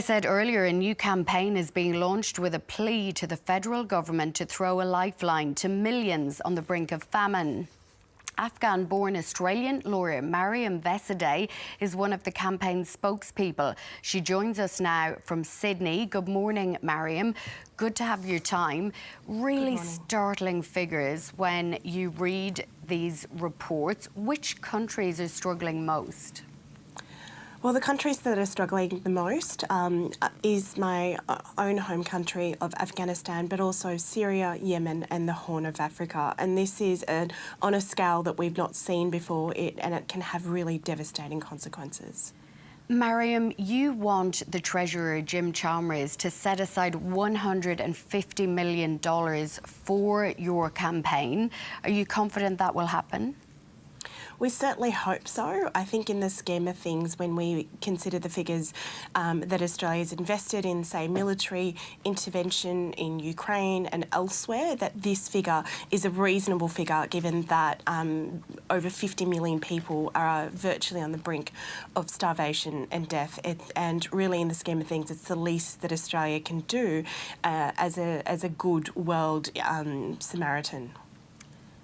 I said earlier, a new campaign is being launched with a plea to the federal government to throw a lifeline to millions on the brink of famine. Afghan-born Australian lawyer Mariam Veiszadeh is one of the campaign's spokespeople. She joins us now from Sydney. Good morning, Mariam. Good to have your time. Really startling figures when you read these reports. Which countries are struggling most? Well, the countries that are struggling the most is my own home country of Afghanistan, but also Syria, Yemen and the Horn of Africa. And this is on a scale that we've not seen before, and it can have really devastating consequences. Mariam, you want the Treasurer, Jim Chalmers, to set aside $150 million for your campaign. Are you confident that will happen? We certainly hope so. I think in the scheme of things, when we consider the figures that Australia's invested in, say, military intervention in Ukraine and elsewhere, that this figure is a reasonable figure given that over 50 million people are virtually on the brink of starvation and death. And really, in the scheme of things, it's the least that Australia can do as a good world Samaritan.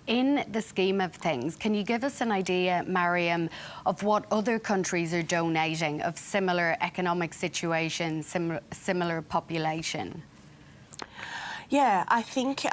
In the scheme of things, can you give us an idea, Mariam, of what other countries are donating of similar economic situation, similar population? Yeah, I think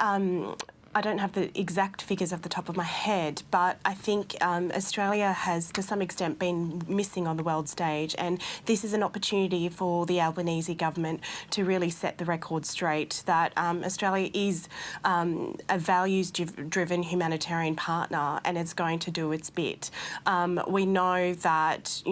I don't have the exact figures off the top of my head, but I think Australia has, to some extent, been missing on the world stage, and this is an opportunity for the Albanese government to really set the record straight that Australia is a values-driven humanitarian partner, and it's going to do its bit. We know that,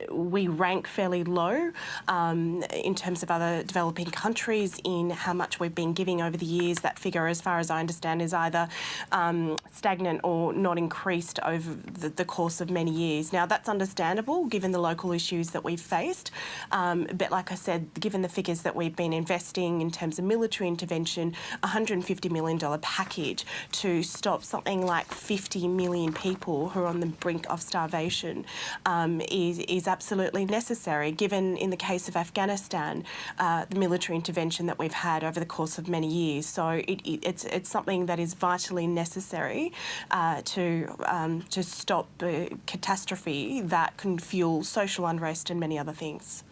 we rank fairly low in terms of other developing countries in how much we've been giving over the years. That figure, as far as I understand, is either stagnant or not increased over the course of many years. Now, that's understandable given the local issues that we've faced. But like I said, given the figures that we've been investing in terms of military intervention, $150 million package to stop something like 50 million people who are on the brink of starvation is absolutely necessary, given in the case of Afghanistan, the military intervention that we've had over the course of many years. So it's something that is vitally necessary to stop the catastrophe that can fuel social unrest and many other things.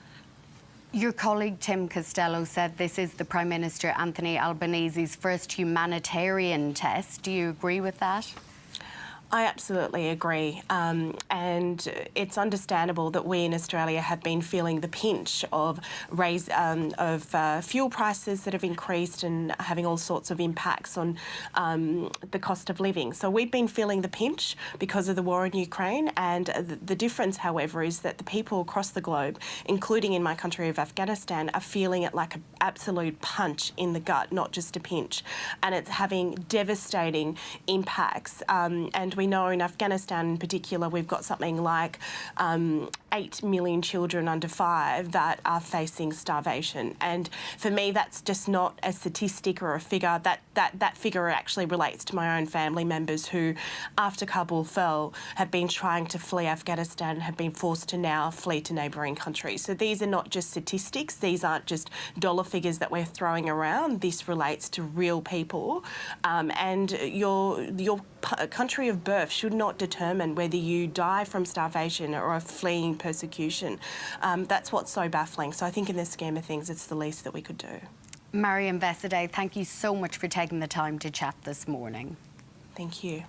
Your colleague Tim Costello said this is the Prime Minister Anthony Albanese's first humanitarian test. Do you agree with that? I absolutely agree, and it's understandable that we in Australia have been feeling the pinch of fuel prices that have increased and having all sorts of impacts on the cost of living. So we've been feeling the pinch because of the war in Ukraine, and the difference, however, is that the people across the globe, including in my country of Afghanistan, are feeling it like an absolute punch in the gut, not just a pinch, and it's having devastating impacts. And we know in Afghanistan in particular, we've got something like 8 million children under 5 that are facing starvation. And for me, that's just not a statistic or a figure. That figure actually relates to my own family members who, after Kabul fell, have been trying to flee Afghanistan and have been forced to now flee to neighbouring countries. So these are not just statistics. These aren't just dollar figures that we're throwing around. This relates to real people. And your country of birth should not determine whether you die from starvation or are fleeing persecution. That's what's so baffling. So I think in this scheme of things, it's the least that we could do. Mariam Veiszadeh, thank you so much for taking the time to chat this morning. Thank you.